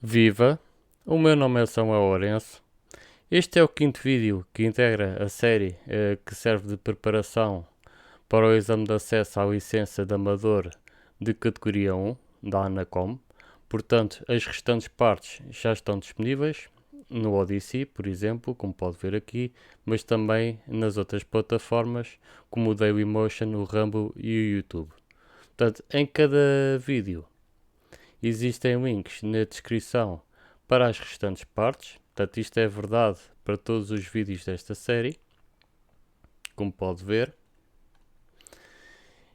Viva! O meu nome é Samuel Lourenço. Este é o quinto vídeo que integra a série que serve de preparação para o exame de acesso à licença de amador de categoria 1 da ANACOM. Portanto, as restantes partes já estão disponíveis no Odyssey, por exemplo, como pode ver aqui, mas também nas outras plataformas como o Dailymotion, o Rumble e o YouTube. Portanto, em cada vídeo existem links na descrição para as restantes partes. Portanto, isto é verdade para todos os vídeos desta série, como pode ver.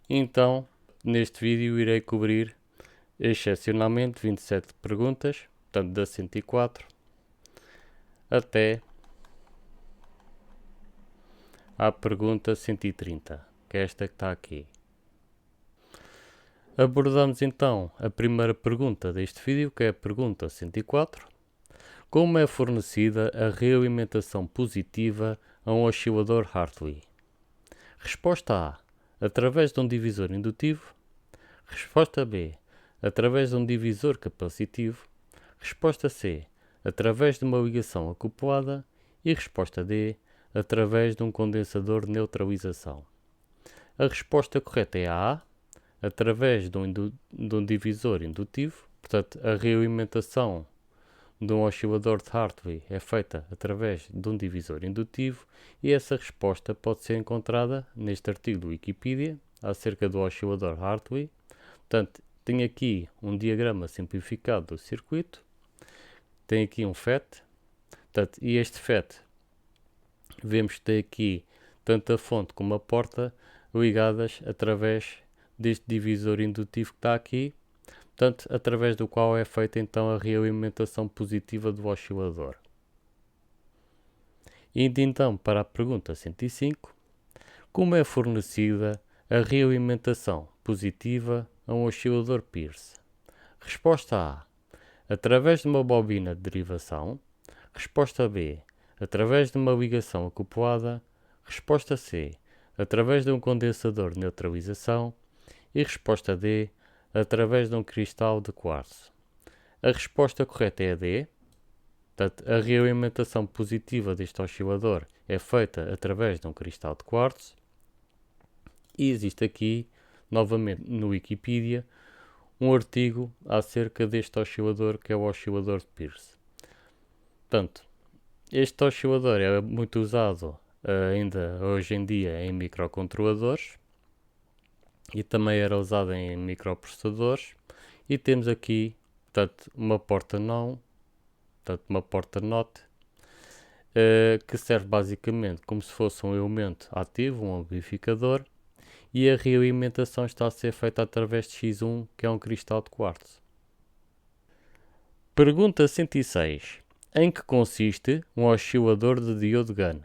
Então, neste vídeo irei cobrir excepcionalmente 27 perguntas, portanto da 104 até à pergunta 130, que é esta que está aqui. Abordamos então a primeira pergunta deste vídeo, que é a pergunta 104. Como é fornecida a realimentação positiva a um oscilador Hartley? Resposta A. Através de um divisor indutivo. Resposta B. Através de um divisor capacitivo. Resposta C. Através de uma ligação acoplada. E resposta D. Através de um condensador de neutralização. A resposta correta é a A. Através de um divisor indutivo. Portanto, a realimentação de um oscilador de Hartley é feita através de um divisor indutivo, e essa resposta pode ser encontrada neste artigo do Wikipedia acerca do oscilador Hartley. Portanto, tem aqui um diagrama simplificado do circuito, tem aqui um FET, portanto, e este FET vemos que tem aqui tanto a fonte como a porta ligadas através deste divisor indutivo que está aqui, portanto, através do qual é feita então a realimentação positiva do oscilador. Indo então para a pergunta 105, como é fornecida a realimentação positiva a um oscilador Peirce? Resposta A. Através de uma bobina de derivação. Resposta B. Através de uma ligação acoplada. Resposta C. Através de um condensador de neutralização. E resposta D. Através de um cristal de quartzo. A resposta correta é a D. Portanto, a realimentação positiva deste oscilador é feita através de um cristal de quartzo. E existe aqui, novamente no Wikipedia, um artigo acerca deste oscilador, que é o oscilador de Peirce. Portanto, este oscilador é muito usado ainda hoje em dia em microcontroladores e também era usado em microprocessadores. E temos aqui, portanto, uma porta não, portanto, uma porta NOT, que serve basicamente como se fosse um elemento ativo, um amplificador, e a realimentação está a ser feita através de X1, que é um cristal de quartzo. Pergunta 106. Em que consiste um oscilador de diodo GAN?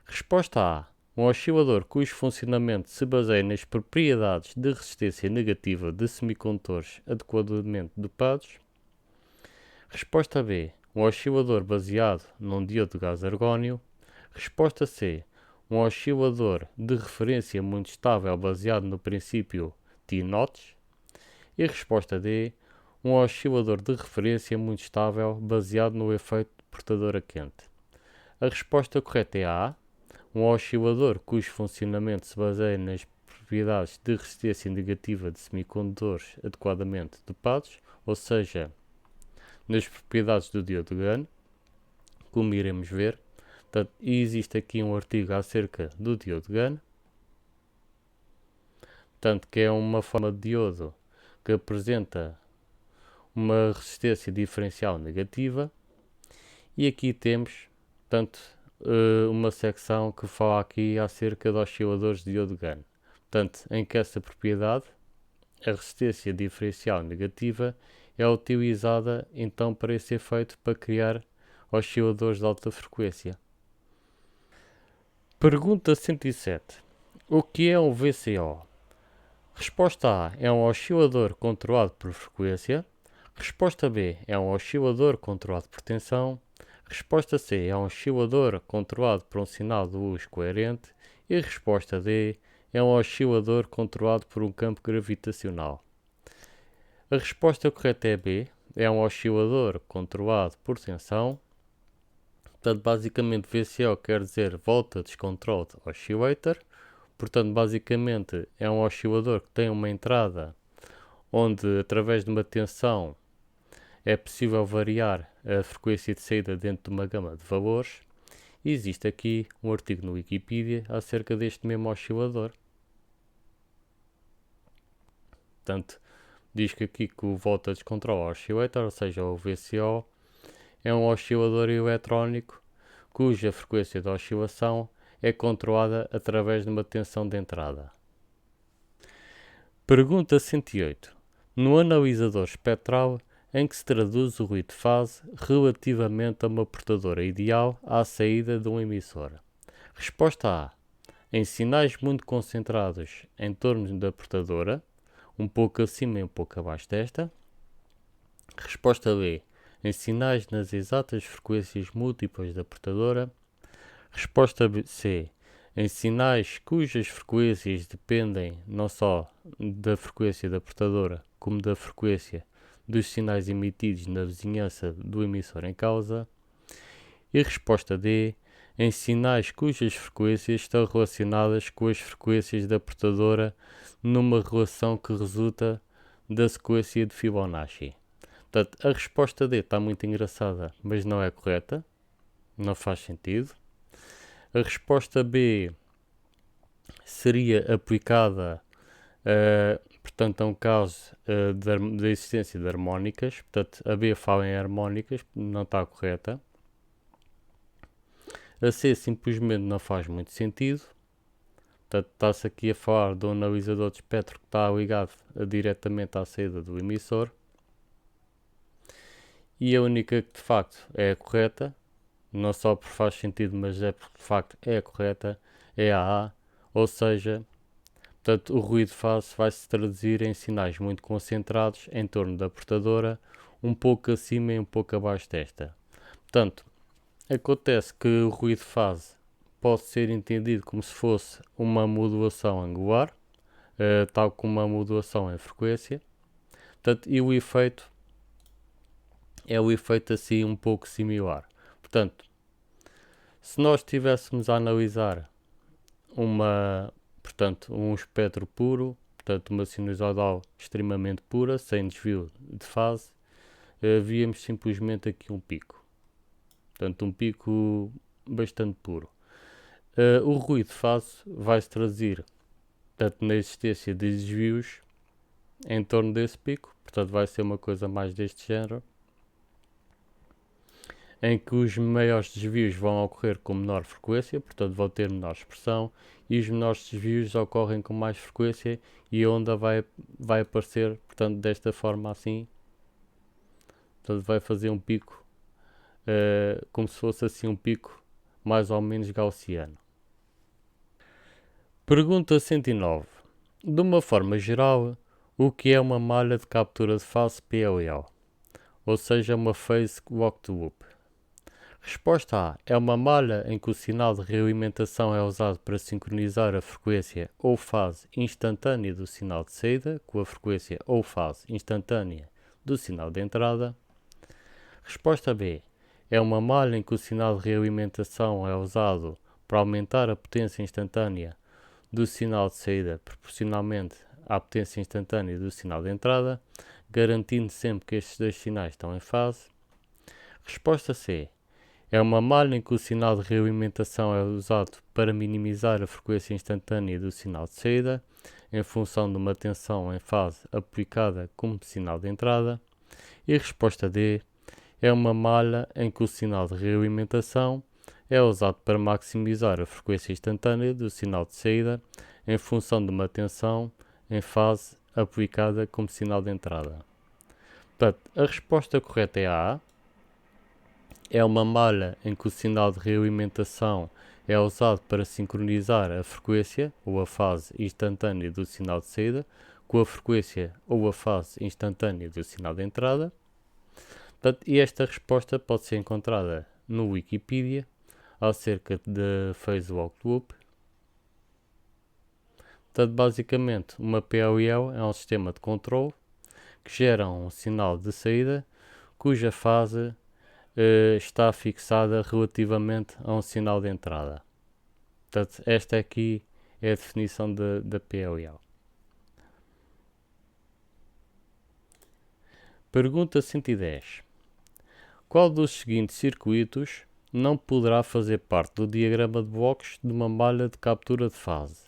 Resposta A. Um oscilador cujo funcionamento se baseia nas propriedades de resistência negativa de semicondutores adequadamente dopados. Resposta B. Um oscilador baseado num diodo de gás argónio. Resposta C. Um oscilador de referência muito estável baseado no princípio T-Notch. E resposta D. Um oscilador de referência muito estável baseado no efeito portadora quente. A resposta correta é a A. Um oscilador cujo funcionamento se baseia nas propriedades de resistência negativa de semicondutores adequadamente dopados, ou seja, nas propriedades do diodo GAN, como iremos ver. Portanto, existe aqui um artigo acerca do diodo GAN, portanto, que é uma forma de diodo que apresenta uma resistência diferencial negativa, e aqui temos, portanto, uma secção que fala aqui acerca de osciladores de diodo GAN, portanto, em que essa propriedade, a resistência diferencial negativa, é utilizada então para esse efeito, para criar osciladores de alta frequência. Pergunta 107. O que é um VCO? Resposta A. É um oscilador controlado por frequência. Resposta B. É um oscilador controlado por tensão. Resposta C. É um oscilador controlado por um sinal de luz coerente. E resposta D. É um oscilador controlado por um campo gravitacional. A resposta correta é B. é um oscilador controlado por tensão. Portanto, basicamente VCO quer dizer Voltage Controlled Oscillator. Portanto, basicamente é um oscilador que tem uma entrada onde, através de uma tensão, é possível variar a frequência de saída dentro de uma gama de valores. E existe aqui um artigo no Wikipedia acerca deste mesmo oscilador. Portanto, diz que aqui que o Voltage Control Oscillator, ou seja, o VCO, é um oscilador eletrónico cuja frequência de oscilação é controlada através de uma tensão de entrada. Pergunta 108. No analisador espectral, em que se traduz o ruído de fase relativamente a uma portadora ideal à saída de um emissor? Resposta A. Em sinais muito concentrados em torno da portadora, um pouco acima e um pouco abaixo desta. Resposta B. Em sinais nas exatas frequências múltiplas da portadora. Resposta C. Em sinais cujas frequências dependem não só da frequência da portadora, como da frequência dos sinais emitidos na vizinhança do emissor em causa. E resposta D. Em sinais cujas frequências estão relacionadas com as frequências da portadora numa relação que resulta da sequência de Fibonacci. Portanto, a resposta D está muito engraçada, mas não é correta. Não faz sentido. A resposta B seria aplicada, portanto, a um caso da existência de harmónicas. Portanto, a B fala em harmónicas, não está correta. A C simplesmente não faz muito sentido. Portanto, está-se aqui a falar de um analisador de espectro que está ligado diretamente à saída do emissor. E a única que de facto é a correta, não só por faz sentido, mas é porque de facto é a correta, é a A, ou seja, portanto, o ruído de fase vai se traduzir em sinais muito concentrados em torno da portadora, um pouco acima e um pouco abaixo desta. Portanto, acontece que o ruído de fase pode ser entendido como se fosse uma modulação angular, tal como uma modulação em frequência. Portanto, e o efeito é o efeito assim um pouco similar. Portanto, se nós estivéssemos a analisar um espectro puro, portanto uma sinusoidal extremamente pura, sem desvio de fase, víamos simplesmente aqui um pico. Portanto, um pico bastante puro. O ruído de fase vai se traduzir portanto, na existência de desvios em torno desse pico, portanto vai ser uma coisa mais deste género, em que os maiores desvios vão ocorrer com menor frequência, portanto vão ter menor expressão, e os menores desvios ocorrem com mais frequência e a onda vai aparecer, portanto, desta forma assim, portanto vai fazer um pico, como se fosse assim um pico mais ou menos gaussiano. Pergunta 109. De uma forma geral, o que é uma malha de captura de fase PLL? Ou seja, uma Phase Locked Loop. Resposta A. É uma malha em que o sinal de realimentação é usado para sincronizar a frequência ou fase instantânea do sinal de saída com a frequência ou fase instantânea do sinal de entrada. Resposta B. É uma malha em que o sinal de realimentação é usado para aumentar a potência instantânea do sinal de saída proporcionalmente à potência instantânea do sinal de entrada, garantindo sempre que estes dois sinais estão em fase. Resposta C. É uma malha em que o sinal de realimentação é usado para minimizar a frequência instantânea do sinal de saída, em função de uma tensão em fase aplicada como sinal de entrada. E resposta D. É uma malha em que o sinal de realimentação é usado para maximizar a frequência instantânea do sinal de saída, em função de uma tensão em fase aplicada como sinal de entrada. Portanto, a resposta correta é a A. É uma malha em que o sinal de realimentação é usado para sincronizar a frequência ou a fase instantânea do sinal de saída com a frequência ou a fase instantânea do sinal de entrada. Portanto, e esta resposta pode ser encontrada no Wikipedia acerca de Phase Locked Loop. Portanto, basicamente, uma PLL é um sistema de controle que gera um sinal de saída cuja fase está fixada relativamente a um sinal de entrada. Portanto, esta aqui é a definição da PLL. Pergunta 110. Qual dos seguintes circuitos não poderá fazer parte do diagrama de blocos de uma malha de captura de fase?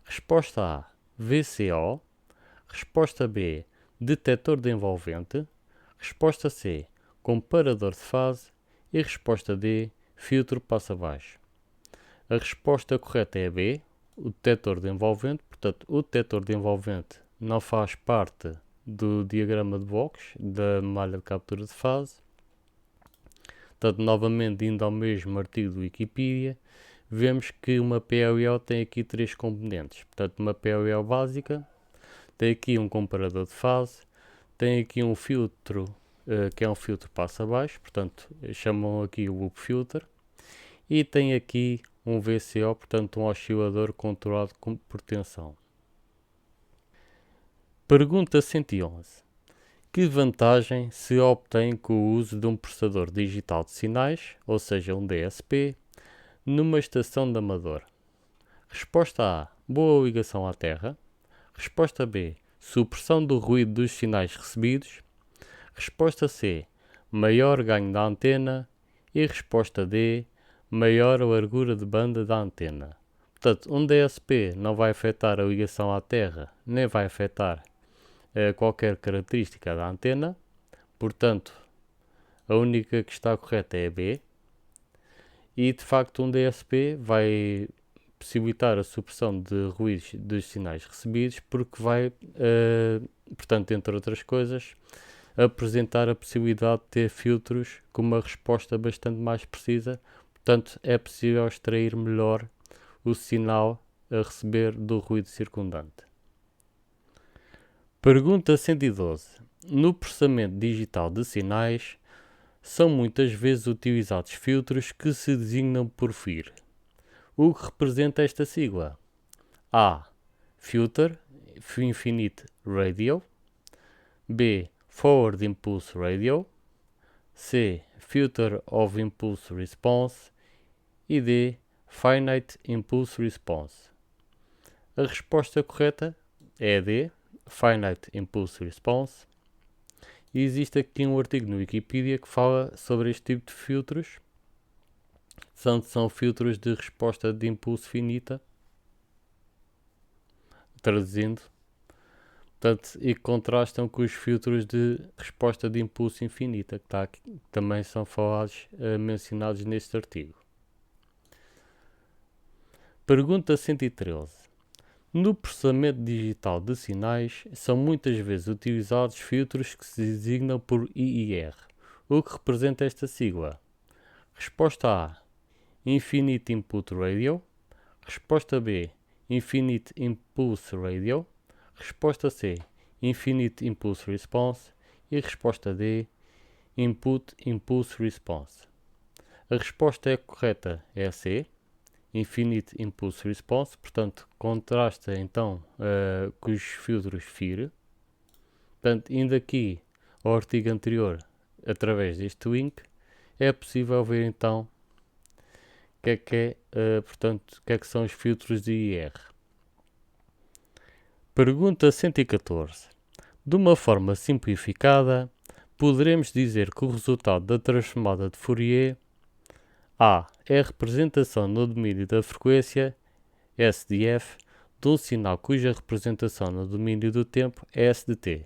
Resposta A, VCO. Resposta B, detector de envolvente. Resposta C, comparador de fase. E resposta D, filtro passa-baixo. A resposta correta é B, o detector de envolvente. Portanto, o detector de envolvente não faz parte do diagrama de blocos da malha de captura de fase. Portanto, novamente, indo ao mesmo artigo do Wikipedia, vemos que uma PLL tem aqui três componentes. Portanto, uma PLL básica, tem aqui um comparador de fase, tem aqui um filtro, que é um filtro passa-baixo, portanto, chamam aqui o loop filter, e tem aqui um VCO, portanto, um oscilador controlado por tensão. Pergunta 111. Que vantagem se obtém com o uso de um processador digital de sinais, ou seja, um DSP, numa estação de amador? Resposta A, boa ligação à Terra. Resposta B, supressão do ruído dos sinais recebidos. Resposta C, maior ganho da antena. E resposta D, maior largura de banda da antena. Portanto, um DSP não vai afetar a ligação à Terra, nem vai afetar qualquer característica da antena. Portanto, a única que está correta é a B. E, de facto, um DSP vai possibilitar a supressão de ruídos dos sinais recebidos, porque vai, portanto, entre outras coisas, apresentar a possibilidade de ter filtros com uma resposta bastante mais precisa. Portanto, é possível extrair melhor o sinal a receber do ruído circundante. Pergunta 112. No processamento digital de sinais, são muitas vezes utilizados filtros que se designam por FIR. O que representa esta sigla? A. Filter Infinite Radio. B. Forward Impulse Radio. C. Filter of Impulse Response. E D. Finite Impulse Response. A resposta correta é a D. Finite Impulse Response. E existe aqui um artigo no Wikipedia que fala sobre este tipo de filtros. São filtros de resposta de impulso finita, traduzindo, portanto, e contrastam com os filtros de resposta de impulso infinita, que também são mencionados neste artigo. Pergunta 113. No processamento digital de sinais, são muitas vezes utilizados filtros que se designam por IIR. O que representa esta sigla? Resposta A, Infinite Input Radio. Resposta B, Infinite Impulse Radio. Resposta C, Infinite Impulse Response. E resposta D, Input Impulse Response. A resposta correta é a C, Infinite Impulse Response, portanto, contrasta então com os filtros FIR. Portanto, indo aqui ao artigo anterior, através deste link, é possível ver então o que é que são os filtros de IR. Pergunta 114. De uma forma simplificada, poderemos dizer que o resultado da transformada de Fourier A é a representação no domínio da frequência SDF de um sinal cuja representação no domínio do tempo é S de t.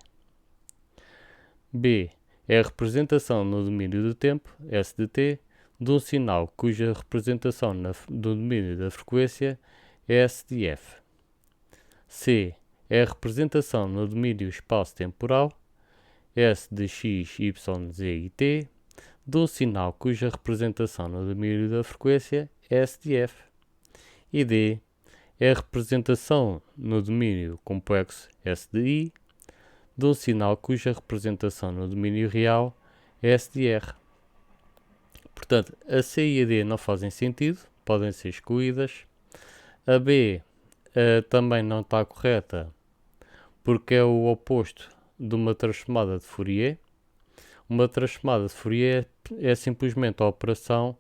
B é a representação no domínio do tempo S de t de um sinal cuja representação no domínio da frequência é S de f. C é a representação no domínio espaço-temporal S de x, y, z e t de um sinal cuja representação no domínio da frequência é S de f. E D é a representação no domínio complexo S de i de um sinal cuja representação no domínio real é S de r. Portanto, a C e a D não fazem sentido, podem ser excluídas. A B também não está correta porque é o oposto de uma transformada de Fourier. Uma transformada de Fourier é simplesmente a operação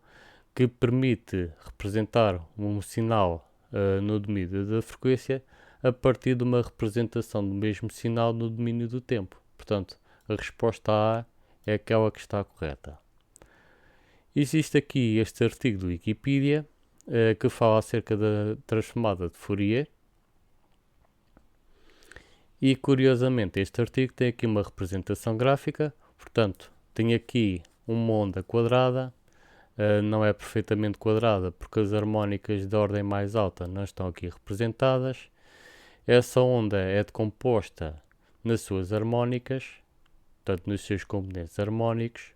que permite representar um sinal no domínio da frequência a partir de uma representação do mesmo sinal no domínio do tempo. Portanto, a resposta A é aquela que está correta. Existe aqui este artigo do Wikipedia que fala acerca da transformada de Fourier. E curiosamente este artigo tem aqui uma representação gráfica, portanto tem aqui uma onda quadrada, não é perfeitamente quadrada porque as harmónicas de ordem mais alta não estão aqui representadas. Essa onda é decomposta nas suas harmónicas, portanto nos seus componentes harmónicos,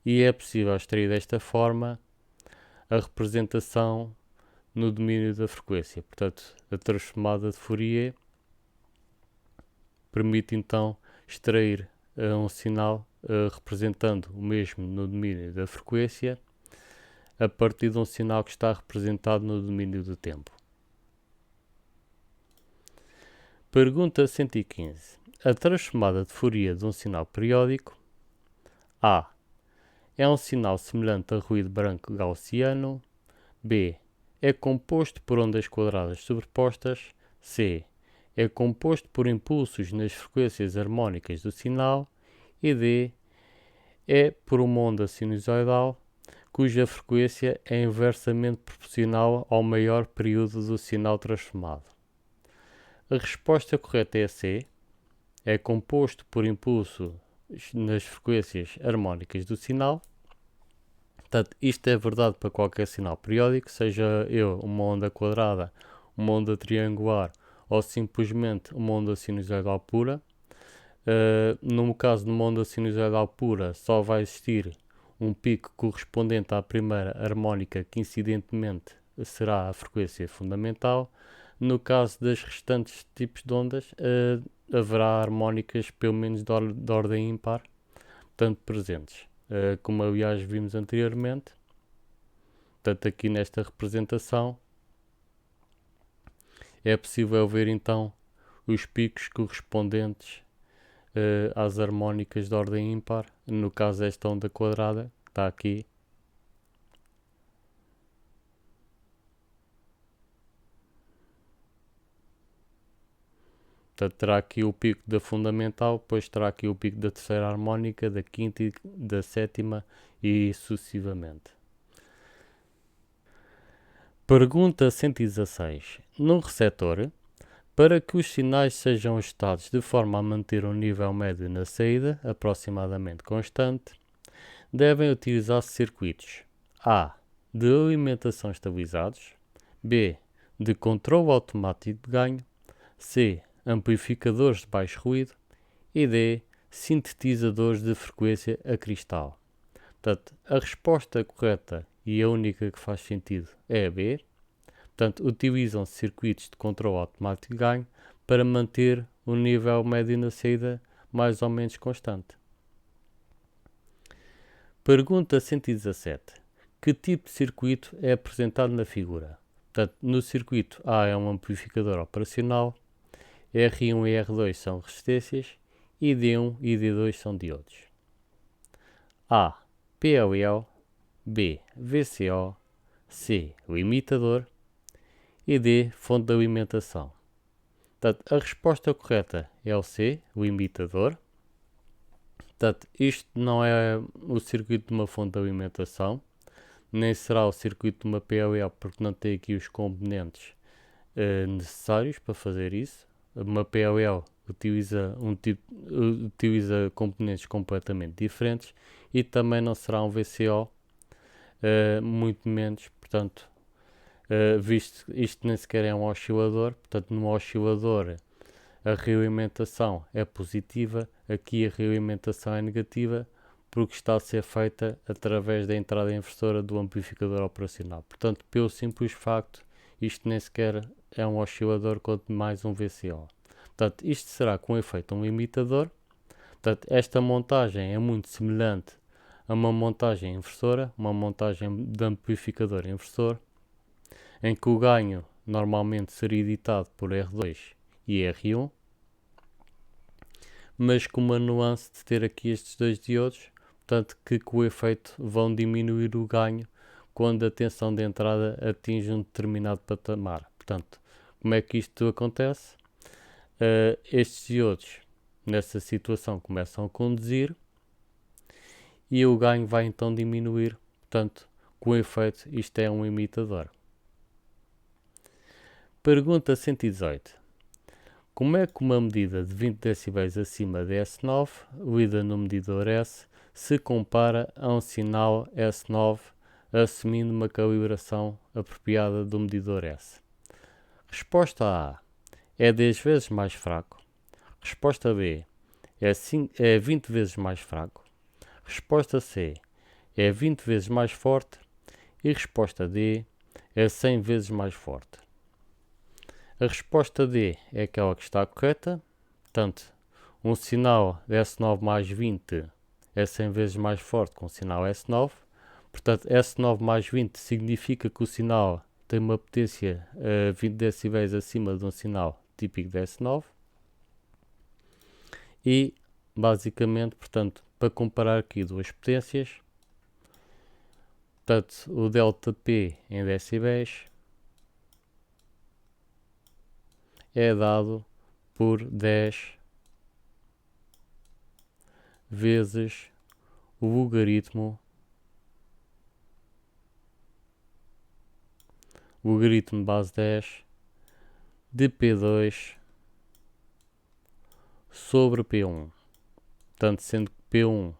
e é possível extrair desta forma a representação no domínio da frequência. Portanto, a transformada de Fourier permite então extrair um sinal representando o mesmo no domínio da frequência a partir de um sinal que está representado no domínio do tempo. Pergunta 115. A transformada de Fourier de um sinal periódico A. É um sinal semelhante a ruído branco gaussiano. B. É composto por ondas quadradas sobrepostas. C. É composto por impulsos nas frequências harmónicas do sinal. E D. É por uma onda sinusoidal cuja frequência é inversamente proporcional ao maior período do sinal transformado. A resposta correta é C. É composto por impulso nas frequências harmónicas do sinal. Portanto, isto é verdade para qualquer sinal periódico, seja uma onda quadrada, uma onda triangular ou simplesmente uma onda sinusoidal pura. No caso de uma onda sinusoidal pura, só vai existir um pico correspondente à primeira harmónica, que incidentemente será a frequência fundamental. No caso das restantes tipos de ondas, haverá harmónicas pelo menos de ordem ímpar, tanto presentes, como aliás vimos anteriormente. Portanto, aqui nesta representação é possível ver então os picos correspondentes às harmónicas de ordem ímpar. No caso esta onda quadrada que está aqui, portanto, terá aqui o pico da fundamental, depois terá aqui o pico da terceira harmónica, da quinta e da sétima e sucessivamente. Pergunta 116. Num receptor, para que os sinais sejam ajustados de forma a manter um nível médio na saída aproximadamente constante, devem utilizar-se circuitos A. De alimentação estabilizados, B. De controle automático de ganho, C. Amplificadores de baixo ruído e D. Sintetizadores de frequência a cristal. Portanto, a resposta correta e a única que faz sentido é a B. Portanto, utilizam-se circuitos de controle automático de ganho para manter o nível médio na saída mais ou menos constante. Pergunta 117. Que tipo de circuito é apresentado na figura? Portanto, no circuito A é um amplificador operacional, R1 e R2 são resistências e D1 e D2 são diodos. A. PLL, B. VCO, C. Limitador e D. Fonte de alimentação. Portanto, a resposta correta é o C, o imitador. Portanto, isto não é o circuito de uma fonte de alimentação, nem será o circuito de uma PLL, porque não tem aqui os componentes necessários para fazer isso. Uma PLL utiliza componentes completamente diferentes e também não será um VCO, muito menos, portanto, visto isto nem sequer é um oscilador, portanto, num oscilador a realimentação é positiva, aqui a realimentação é negativa, porque está a ser feita através da entrada inversora do amplificador operacional. Portanto, pelo simples facto, isto nem sequer é um oscilador, quanto mais um VCO. Portanto, isto será com efeito um limitador. Portanto, esta montagem é muito semelhante a uma montagem inversora, uma montagem de amplificador inversor, em que o ganho normalmente seria editado por R2 e R1. mas com uma nuance de ter aqui estes dois diodos, portanto que com o efeito vão diminuir o ganho quando a tensão de entrada atinge um determinado patamar. Portanto, como é que isto acontece? Estes diodos, nessa situação, começam a conduzir e o ganho vai então diminuir. Portanto, com efeito, isto é um imitador. Pergunta 118. Como é que uma medida de 20 decibéis acima de S9, lida no medidor S, se compara a um sinal S9 assumindo uma calibração apropriada do medidor S? Resposta A. É 10 vezes mais fraco. Resposta B. É 20 vezes mais fraco. Resposta C. É 20 vezes mais forte. E resposta D. É 100 vezes mais forte. A resposta D é aquela que está correta. Portanto, um sinal S9 mais 20 é 100 vezes mais forte que um sinal S9. Portanto, S9 mais 20 significa que o sinal tem uma potência 20 decibéis acima de um sinal típico de S9. E, basicamente, portanto, para comparar aqui duas potências, portanto, o ΔP em decibéis é dado por 10 vezes o logaritmo base 10 de P2 sobre P1. Portanto, sendo que P1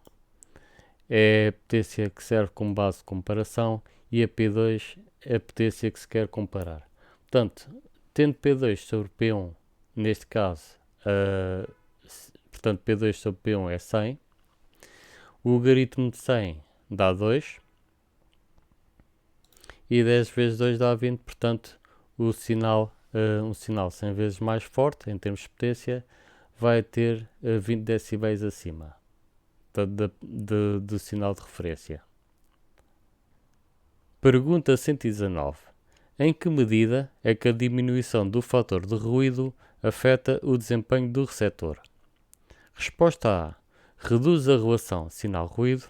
é a potência que serve como base de comparação e a P2 é a potência que se quer comparar. Portanto, tendo P2 sobre P1, neste caso, portanto, P2 sobre P1 é 100, o logaritmo de 100 dá 2 e 10 vezes 2 dá 20, portanto, um sinal 100 vezes mais forte, em termos de potência, vai ter 20 decibéis acima do sinal de referência. Pergunta 119. Em que medida é que a diminuição do fator de ruído afeta o desempenho do receptor? Resposta A. Reduz a relação sinal-ruído.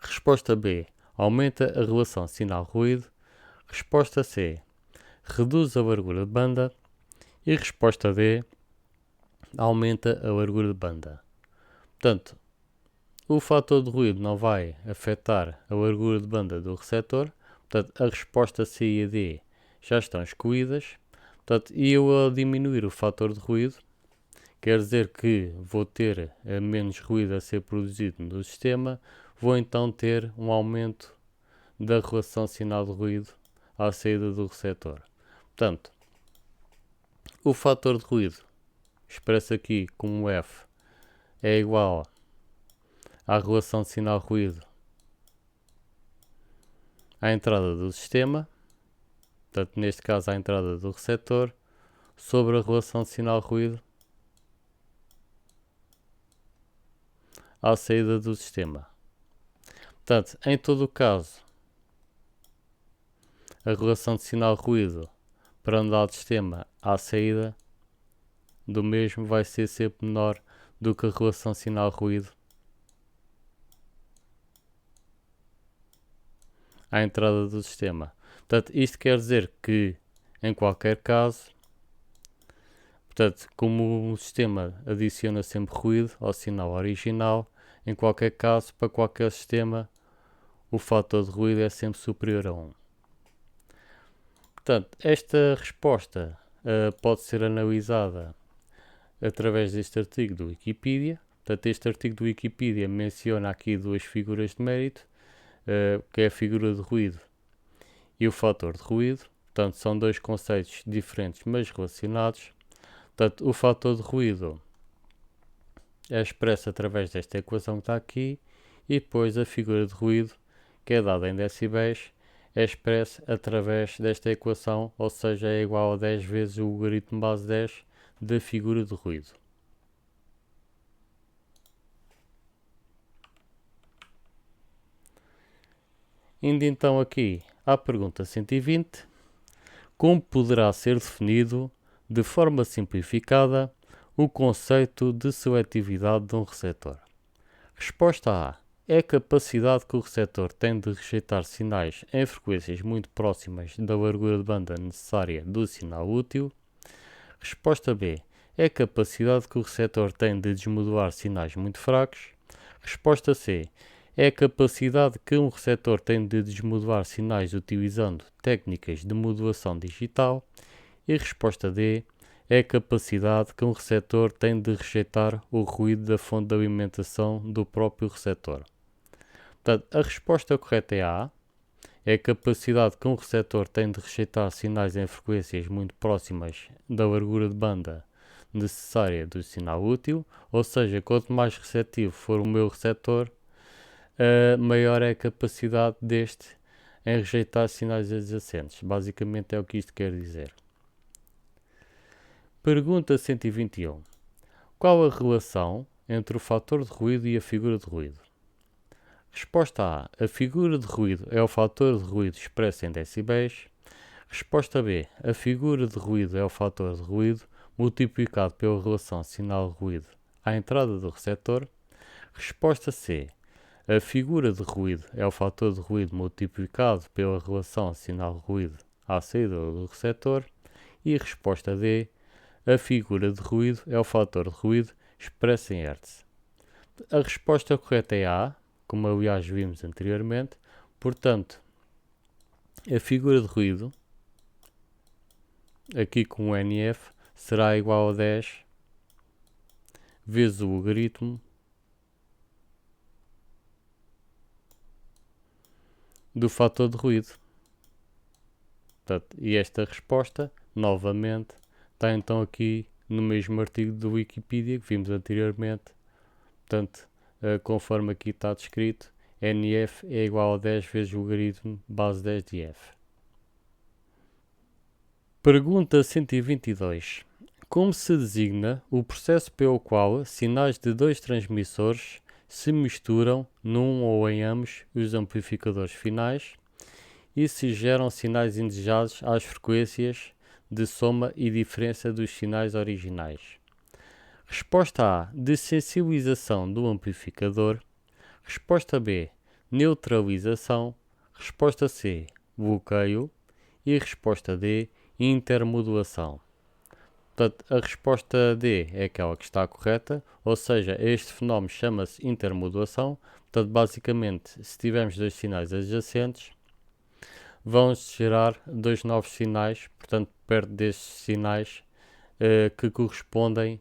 Resposta B. Aumenta a relação sinal-ruído. Resposta C. Reduz a largura de banda. E resposta D. Aumenta a largura de banda. Portanto, o fator de ruído não vai afetar a largura de banda do receptor. Portanto, a resposta C e a D já estão excluídas. Portanto, eu ao diminuir o fator de ruído, quer dizer que vou ter menos ruído a ser produzido no sistema, vou então ter um aumento da relação sinal de ruído à saída do receptor. Portanto, o fator de ruído, expresso aqui como F, é igual à relação sinal-ruído à entrada do sistema, portanto, neste caso à entrada do receptor, sobre a relação sinal-ruído à saída do sistema. Portanto, em todo o caso, a relação de sinal-ruído para um dado sistema à saída do mesmo vai ser sempre menor do que a relação sinal-ruído à entrada do sistema. Portanto, isto quer dizer que, em qualquer caso, portanto, como o sistema adiciona sempre ruído ao sinal original, em qualquer caso, para qualquer sistema, o fator de ruído é sempre superior a 1. Portanto, esta resposta pode ser analisada através deste artigo do Wikipedia. Portanto, este artigo do Wikipedia menciona aqui duas figuras de mérito, que é a figura de ruído e o fator de ruído. Portanto, são dois conceitos diferentes, mas relacionados. Portanto, o fator de ruído é expresso através desta equação que está aqui, e depois a figura de ruído, que é dada em decibéis, é expressa através desta equação, ou seja, é igual a 10 vezes o logaritmo base 10 da figura de ruído. Indo então aqui à pergunta 120, como poderá ser definido, de forma simplificada, o conceito de seletividade de um receptor? Resposta A. É a capacidade que o receptor tem de rejeitar sinais em frequências muito próximas da largura de banda necessária do sinal útil. Resposta B. É a capacidade que o receptor tem de desmodular sinais muito fracos. Resposta C. É a capacidade que um receptor tem de desmodular sinais utilizando técnicas de modulação digital. E resposta D. É a capacidade que um receptor tem de rejeitar o ruído da fonte de alimentação do próprio receptor. Portanto, a resposta correta é A. É a capacidade que um receptor tem de rejeitar sinais em frequências muito próximas da largura de banda necessária do sinal útil, ou seja, quanto mais receptivo for o meu receptor, maior é a capacidade deste em rejeitar sinais adjacentes. Basicamente é o que isto quer dizer. Pergunta 121. Qual a relação entre o fator de ruído e a figura de ruído? Resposta A. A figura de ruído é o fator de ruído expresso em decibéis. Resposta B. A figura de ruído é o fator de ruído multiplicado pela relação sinal-ruído à entrada do receptor. Resposta C. A figura de ruído é o fator de ruído multiplicado pela relação sinal-ruído à saída do receptor. E resposta D. A figura de ruído é o fator de ruído expresso em Hz. A resposta correta é A, como aliás vimos anteriormente. Portanto, a figura de ruído, aqui com o NF, será igual a 10 vezes o logaritmo do fator de ruído. Portanto, e esta resposta, novamente, está então aqui no mesmo artigo do Wikipedia que vimos anteriormente. Portanto, conforme aqui está descrito, NF é igual a 10 vezes o logaritmo base 10 de f. Pergunta 122. Como se designa o processo pelo qual sinais de dois transmissores se misturam num ou em ambos os amplificadores finais e se geram sinais indesejados às frequências de soma e diferença dos sinais originais? Resposta A. Dessensibilização do amplificador. Resposta B. Neutralização. Resposta C. Bloqueio. E resposta D. Intermodulação. Portanto, a resposta D é aquela que está correta, ou seja, este fenómeno chama-se intermodulação. Portanto, basicamente, se tivermos dois sinais adjacentes, vão-se gerar dois novos sinais, portanto, perto destes sinais que correspondem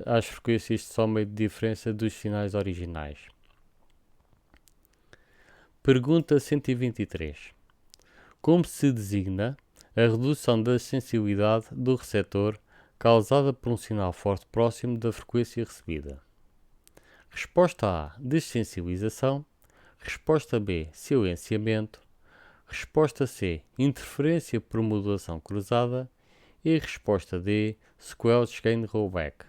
às frequências de soma e de diferença dos sinais originais. Pergunta 123. Como se designa a redução da sensibilidade do receptor causada por um sinal forte próximo da frequência recebida? Resposta A. Dessensibilização. Resposta B. Silenciamento. Resposta C. Interferência por modulação cruzada. E resposta D. Squelch gain rollback.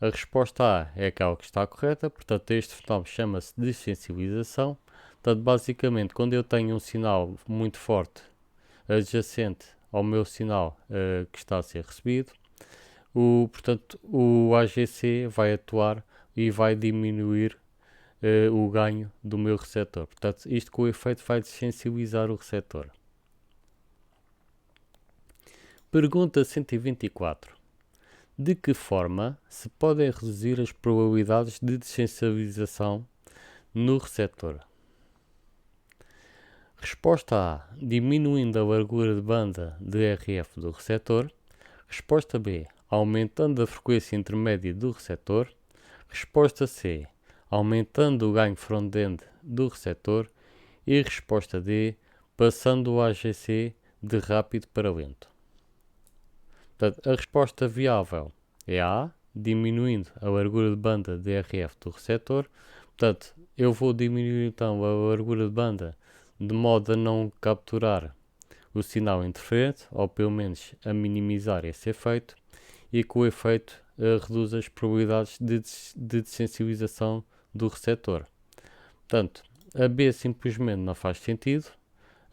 A resposta A é aquela que está correta, portanto este fenómeno chama-se dessensibilização. Portanto, basicamente, quando eu tenho um sinal muito forte adjacente ao meu sinal que está a ser recebido, portanto, o AGC vai atuar e vai diminuir o ganho do meu receptor. Portanto, isto com o efeito vai desensibilizar o receptor. Pergunta 124. De que forma se podem reduzir as probabilidades de dessensibilização no receptor? Resposta A. Diminuindo a largura de banda de RF do receptor. Resposta B. Aumentando a frequência intermédia do receptor. Resposta C. Aumentando o ganho front-end do receptor. E resposta D. Passando o AGC de rápido para lento. Portanto, a resposta viável é A. Diminuindo a largura de banda de RF do receptor. Portanto, eu vou diminuir então a largura de banda de modo a não capturar o sinal interferente, ou pelo menos a minimizar esse efeito, e com o efeito reduz as probabilidades de dessensibilização do receptor. Portanto, a B simplesmente não faz sentido,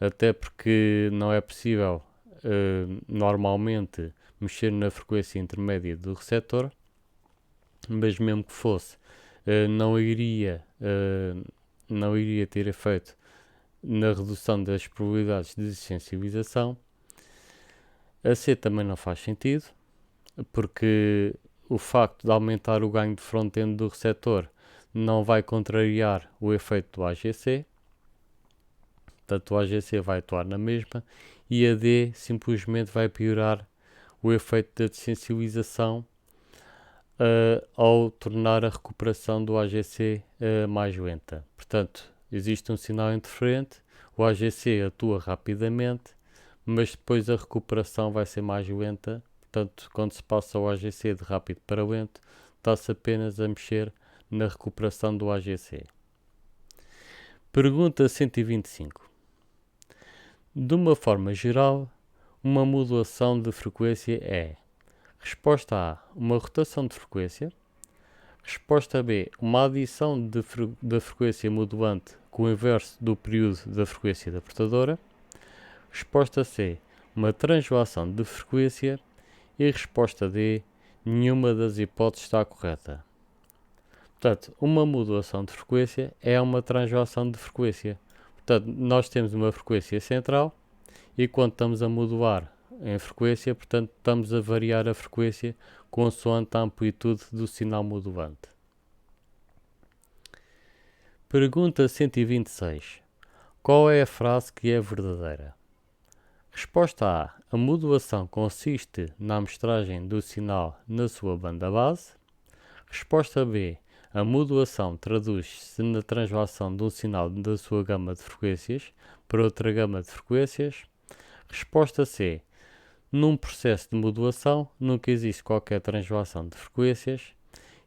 até porque não é possível normalmente mexer na frequência intermédia do receptor, mas mesmo que fosse, não iria ter efeito na redução das probabilidades de sensibilização. A C também não faz sentido, porque o facto de aumentar o ganho de front-end do receptor não vai contrariar o efeito do AGC, portanto o AGC vai atuar na mesma, e a D simplesmente vai piorar o efeito da desensibilização ao tornar a recuperação do AGC mais lenta. Portanto, existe um sinal interferente, o AGC atua rapidamente, mas depois a recuperação vai ser mais lenta. Portanto, quando se passa o AGC de rápido para lento, está-se apenas a mexer na recuperação do AGC. Pergunta 125. De uma forma geral, uma modulação de frequência é: resposta A, uma rotação de frequência. Resposta B, uma adição da frequência modulante com o inverso do período da frequência da portadora. Resposta C, uma translação de frequência. E resposta D, nenhuma das hipóteses está correta. Portanto, uma modulação de frequência é uma translação de frequência. Portanto, nós temos uma frequência central e quando estamos a modular em frequência, portanto, estamos a variar a frequência consoante a amplitude do sinal modulante. Pergunta 126. Qual é a frase que é verdadeira? Resposta A. A modulação consiste na amostragem do sinal na sua banda base. Resposta B. A modulação traduz-se na translação de um sinal da sua gama de frequências para outra gama de frequências. Resposta C. Num processo de modulação nunca existe qualquer translação de frequências.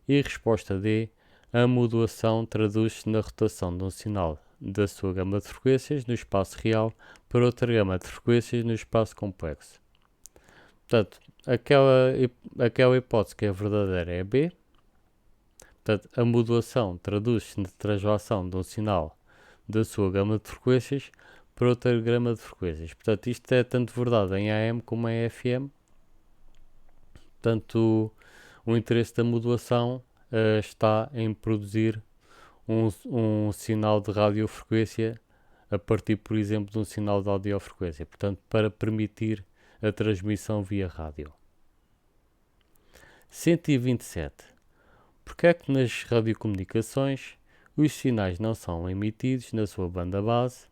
E resposta D. A modulação traduz-se na rotação de um sinal da sua gama de frequências no espaço real para outra gama de frequências no espaço complexo. Portanto, aquela hipótese que é verdadeira é B. Portanto, a modulação traduz-se na translação de um sinal da sua gama de frequências para outra gama de frequências. Portanto, isto é tanto verdade em AM como em FM. Portanto, o interesse da modulação está em produzir um sinal de radiofrequência a partir, por exemplo, de um sinal de audiofrequência. Portanto, para permitir a transmissão via rádio. 127. Porque é que nas radiocomunicações os sinais não são emitidos na sua banda base,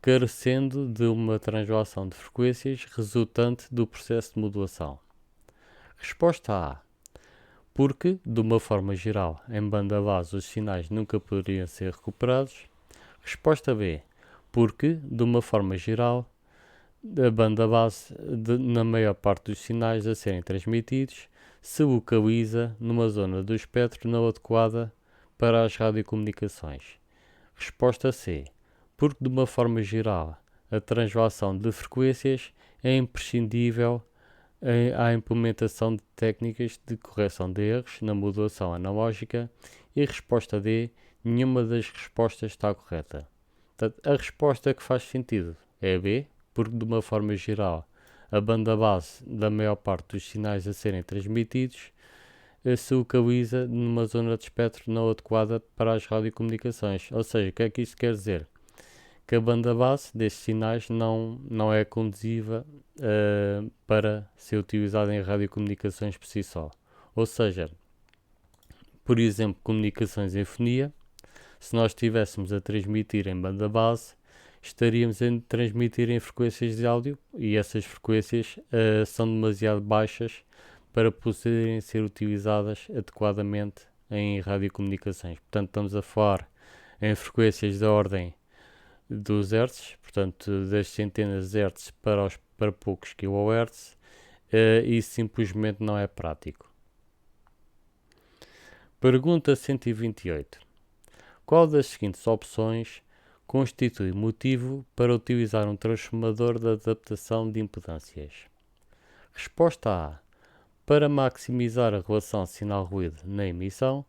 carecendo de uma translação de frequências resultante do processo de modulação? Resposta A. Porque, de uma forma geral, em banda base os sinais nunca poderiam ser recuperados. Resposta B. Porque, de uma forma geral, a banda base, na maior parte dos sinais a serem transmitidos, se localiza numa zona do espectro não adequada para as radiocomunicações. Resposta C. Porque, de uma forma geral, a translação de frequências é imprescindível à implementação de técnicas de correção de erros na modulação analógica. E resposta D. Nenhuma das respostas está correta. Portanto, a resposta que faz sentido é a B, porque, de uma forma geral, a banda base da maior parte dos sinais a serem transmitidos se localiza numa zona de espectro não adequada para as radiocomunicações. Ou seja, o que é que isto quer dizer? Que a banda base destes sinais não é conduziva para ser utilizada em radiocomunicações por si só. Ou seja, por exemplo, comunicações em fonia, se nós estivéssemos a transmitir em banda base, estaríamos a transmitir em frequências de áudio e essas frequências são demasiado baixas para poderem ser utilizadas adequadamente em radiocomunicações. Portanto, estamos a falar em frequências da ordem dos hertz, portanto, das centenas de hertz para poucos kHz, e simplesmente não é prático. Pergunta 128. Qual das seguintes opções constitui motivo para utilizar um transformador de adaptação de impedâncias? Resposta A. Para maximizar a relação sinal-ruído na emissão.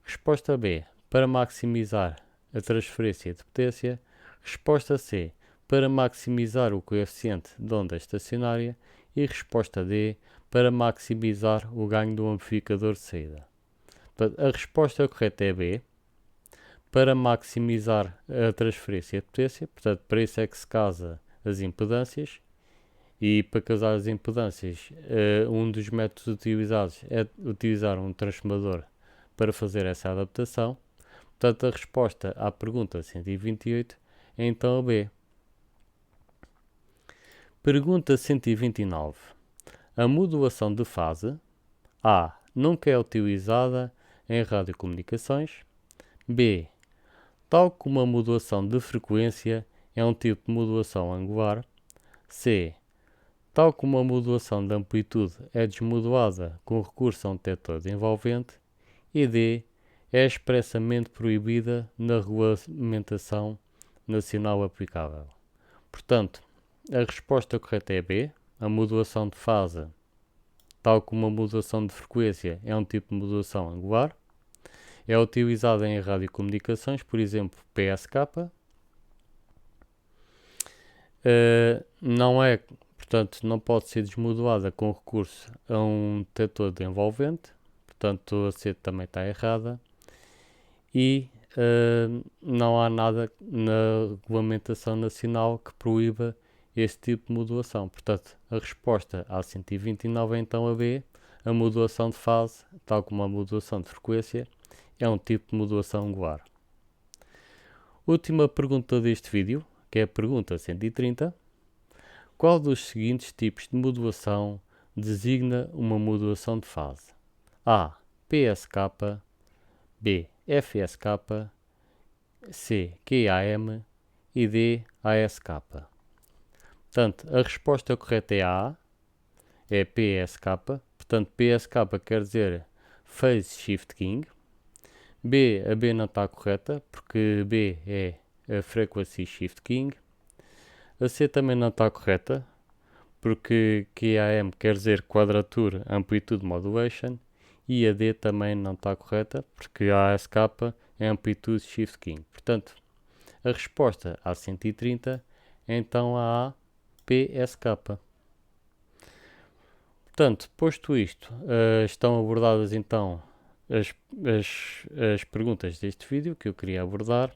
Resposta B. Para maximizar a transferência de potência. Resposta C. Para maximizar o coeficiente de onda estacionária. E resposta D. para maximizar o ganho do amplificador de saída. Portanto, a resposta correta é B, para maximizar a transferência de potência. Portanto, para isso é que se casa as impedâncias, e para casar as impedâncias, um dos métodos utilizados é utilizar um transformador para fazer essa adaptação. Portanto, a resposta à pergunta 128 é então a B. Pergunta 129. A modulação de fase A nunca é utilizada em radiocomunicações. B. Tal como a modulação de frequência é um tipo de modulação angular. C. Tal como a modulação de amplitude é desmodulada com recurso a um detector de envolvente. E D. É expressamente proibida na regulamentação nacional aplicável. Portanto, a resposta correta é B. A modulação de fase, tal como a modulação de frequência, é um tipo de modulação angular. É utilizada em radiocomunicações, por exemplo, PSK. Portanto, não pode ser desmodulada com recurso a um detector de envolvente. Portanto, a C também está errada. E não há nada na regulamentação nacional que proíba este tipo de modulação. Portanto, a resposta à 129 é então a B. A modulação de fase, tal como a modulação de frequência, é um tipo de modulação angular. Última pergunta deste vídeo, que é a pergunta 130. Qual dos seguintes tipos de modulação designa uma modulação de fase? A. PSK. B. FSK. C. QAM. E D. ASK. Portanto, a resposta correta é A. É PSK. Portanto, PSK quer dizer Phase Shift King. A B não está correta, porque B é a Frequency Shift King. A C também não está correta, porque QAM quer dizer Quadrature Amplitude Modulation. E a D também não está correta, porque a ASK é Amplitude Shift King. Portanto, a resposta à 130 é então a A, PSK. Portanto, posto isto, estão abordadas então as perguntas deste vídeo que eu queria abordar.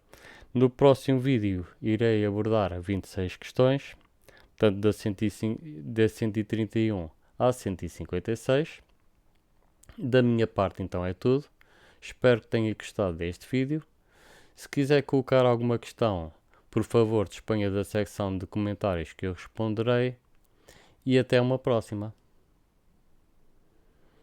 No próximo vídeo irei abordar 26 questões, portanto da 131 à 156. Da minha parte então é tudo. Espero que tenha gostado deste vídeo. Se quiser colocar alguma questão, por favor disponha da secção de comentários que eu responderei. E até uma próxima.